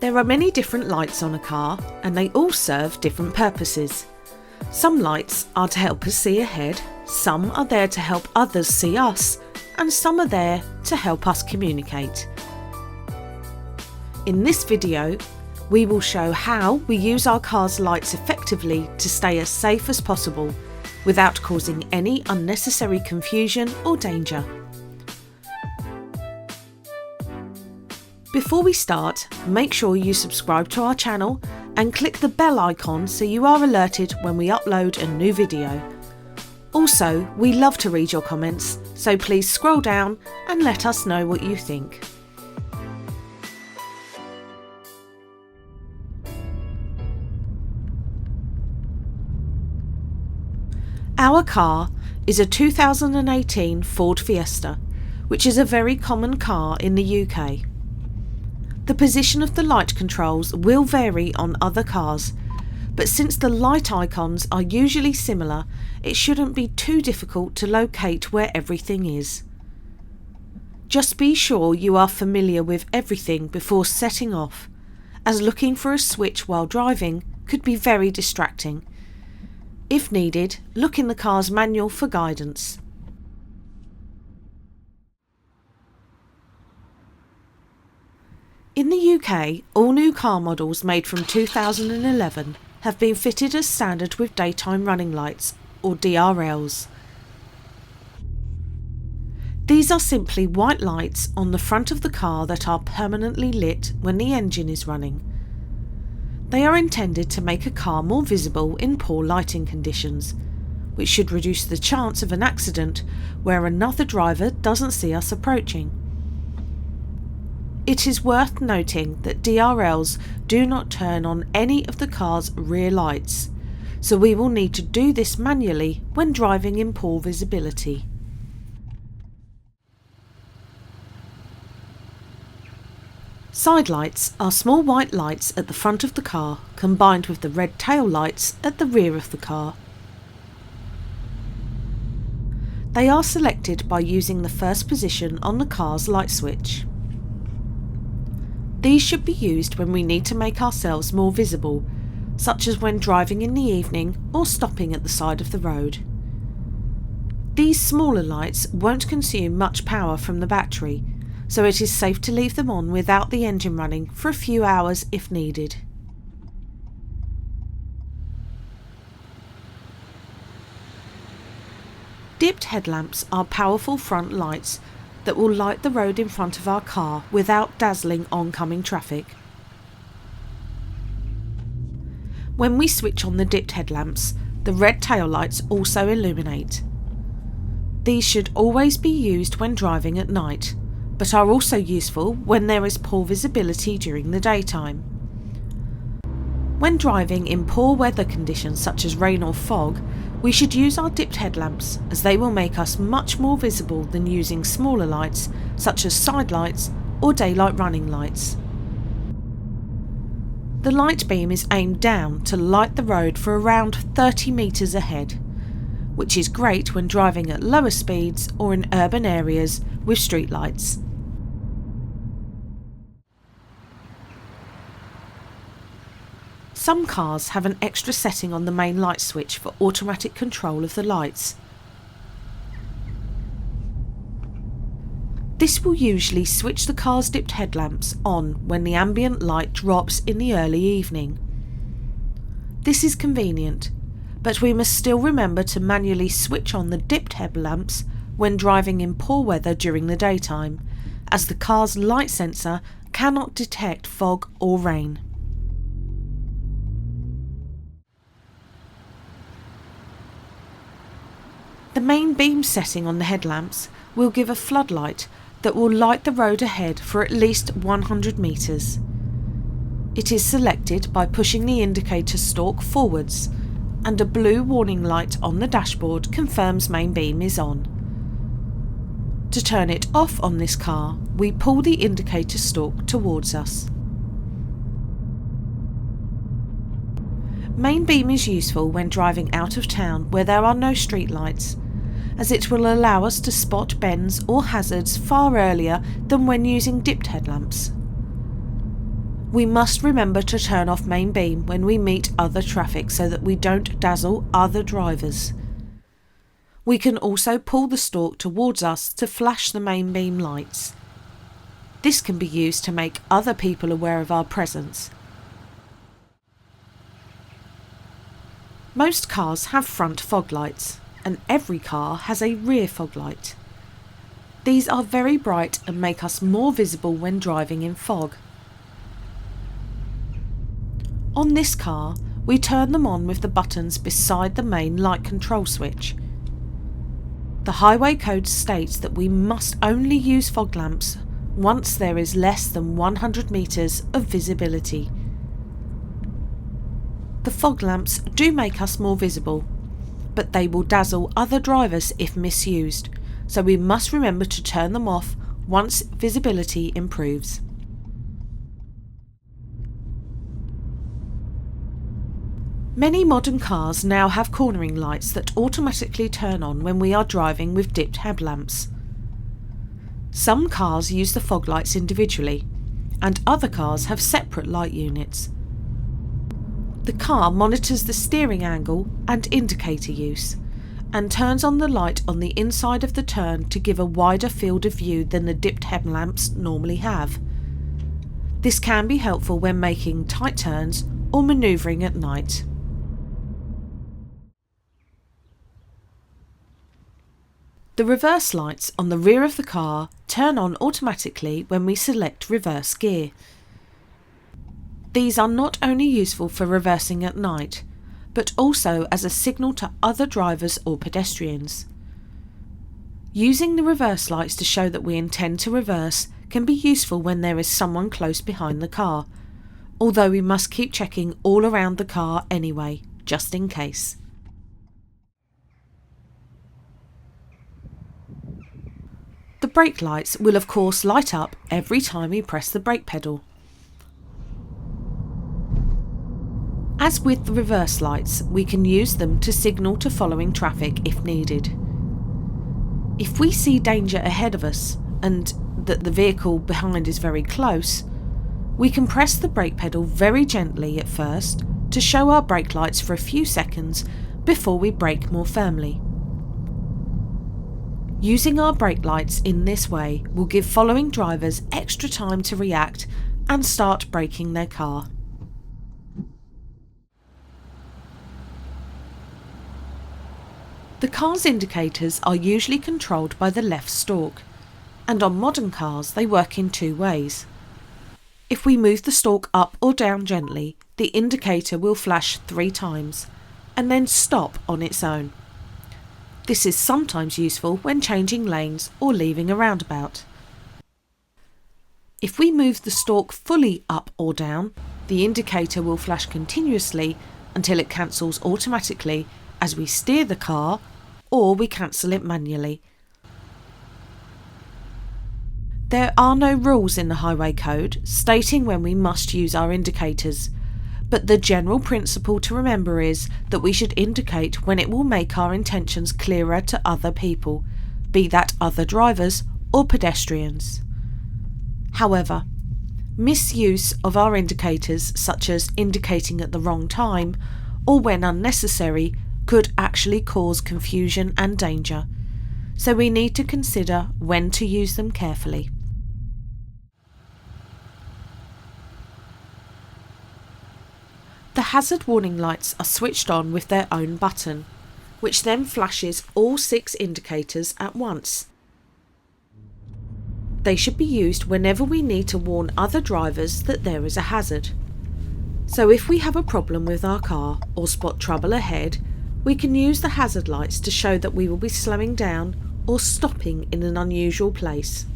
There are many different lights on a car and they all serve different purposes. Some lights are to help us see ahead, some are there to help others see us, and some are there to help us communicate. In this video, we will show how we use our car's lights effectively to stay as safe as possible without causing any unnecessary confusion or danger. Before we start, make sure you subscribe to our channel and click the bell icon so you are alerted when we upload a new video. Also, we love to read your comments, so please scroll down and let us know what you think. Our car is a 2018 Ford Fiesta, which is a very common car in the UK. The position of the light controls will vary on other cars, but since the light icons are usually similar, it shouldn't be too difficult to locate where everything is. Just be sure you are familiar with everything before setting off, as looking for a switch while driving could be very distracting. If needed, look in the car's manual for guidance. In the UK, all new car models made from 2011 have been fitted as standard with daytime running lights, or DRLs. These are simply white lights on the front of the car that are permanently lit when the engine is running. They are intended to make a car more visible in poor lighting conditions, which should reduce the chance of an accident where another driver doesn't see us approaching. It is worth noting that DRLs do not turn on any of the car's rear lights, so we will need to do this manually when driving in poor visibility. Side lights are small white lights at the front of the car combined with the red tail lights at the rear of the car. They are selected by using the first position on the car's light switch. These should be used when we need to make ourselves more visible, such as when driving in the evening or stopping at the side of the road. These smaller lights won't consume much power from the battery, so it is safe to leave them on without the engine running for a few hours if needed. Dipped headlamps are powerful front lights that will light the road in front of our car without dazzling oncoming traffic. When we switch on the dipped headlamps, the red tail lights also illuminate. These should always be used when driving at night, but are also useful when there is poor visibility during the daytime. When driving in poor weather conditions such as rain or fog, we should use our dipped headlamps as they will make us much more visible than using smaller lights such as side lights or daylight running lights. The light beam is aimed down to light the road for around 30 metres ahead, which is great when driving at lower speeds or in urban areas with street lights. Some cars have an extra setting on the main light switch for automatic control of the lights. This will usually switch the car's dipped headlamps on when the ambient light drops in the early evening. This is convenient, but we must still remember to manually switch on the dipped headlamps when driving in poor weather during the daytime, as the car's light sensor cannot detect fog or rain. The main beam setting on the headlamps will give a floodlight that will light the road ahead for at least 100 metres. It is selected by pushing the indicator stalk forwards, and a blue warning light on the dashboard confirms main beam is on. To turn it off on this car, we pull the indicator stalk towards us. Main beam is useful when driving out of town where there are no street lights, as it will allow us to spot bends or hazards far earlier than when using dipped headlamps. We must remember to turn off main beam when we meet other traffic so that we don't dazzle other drivers. We can also pull the stalk towards us to flash the main beam lights. This can be used to make other people aware of our presence. Most cars have front fog lights, and every car has a rear fog light. These are very bright and make us more visible when driving in fog. On this car, we turn them on with the buttons beside the main light control switch. The highway code states that we must only use fog lamps once there is less than 100 metres of visibility. The fog lamps do make us more visible, but they will dazzle other drivers if misused, so we must remember to turn them off once visibility improves. Many modern cars now have cornering lights that automatically turn on when we are driving with dipped headlamps. Some cars use the fog lights individually, and other cars have separate light units. The car monitors the steering angle and indicator use, and turns on the light on the inside of the turn to give a wider field of view than the dipped headlamps normally have. This can be helpful when making tight turns or manoeuvring at night. The reverse lights on the rear of the car turn on automatically when we select reverse gear. These are not only useful for reversing at night, but also as a signal to other drivers or pedestrians. Using the reverse lights to show that we intend to reverse can be useful when there is someone close behind the car, although we must keep checking all around the car anyway, just in case. The brake lights will of course light up every time we press the brake pedal. As with the reverse lights, we can use them to signal to following traffic if needed. If we see danger ahead of us and that the vehicle behind is very close, we can press the brake pedal very gently at first to show our brake lights for a few seconds before we brake more firmly. Using our brake lights in this way will give following drivers extra time to react and start braking their car. The car's indicators are usually controlled by the left stalk, and on modern cars they work in two ways. If we move the stalk up or down gently, the indicator will flash 3 times, and then stop on its own. This is sometimes useful when changing lanes or leaving a roundabout. If we move the stalk fully up or down, the indicator will flash continuously until it cancels automatically as we steer the car, or we cancel it manually. There are no rules in the highway code stating when we must use our indicators, but the general principle to remember is that we should indicate when it will make our intentions clearer to other people, be that other drivers or pedestrians. However, misuse of our indicators, such as indicating at the wrong time or when unnecessary, could actually cause confusion and danger, so we need to consider when to use them carefully. The hazard warning lights are switched on with their own button, which then flashes all 6 indicators at once. They should be used whenever we need to warn other drivers that there is a hazard. So if we have a problem with our car or spot trouble ahead, we can use the hazard lights to show that we will be slowing down or stopping in an unusual place.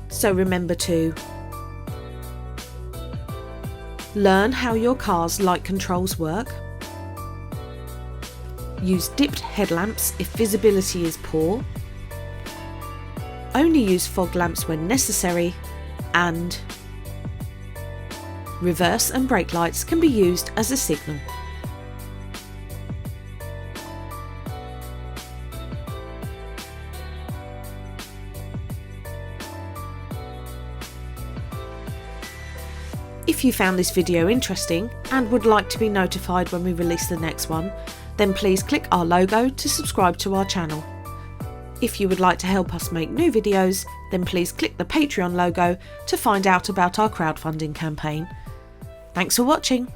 So remember to learn how your car's light controls work, use dipped headlamps if visibility is poor, only use fog lamps when necessary, and reverse and brake lights can be used as a signal. If you found this video interesting and would like to be notified when we release the next one, then please click our logo to subscribe to our channel. If you would like to help us make new videos, then please click the Patreon logo to find out about our crowdfunding campaign. Thanks for watching.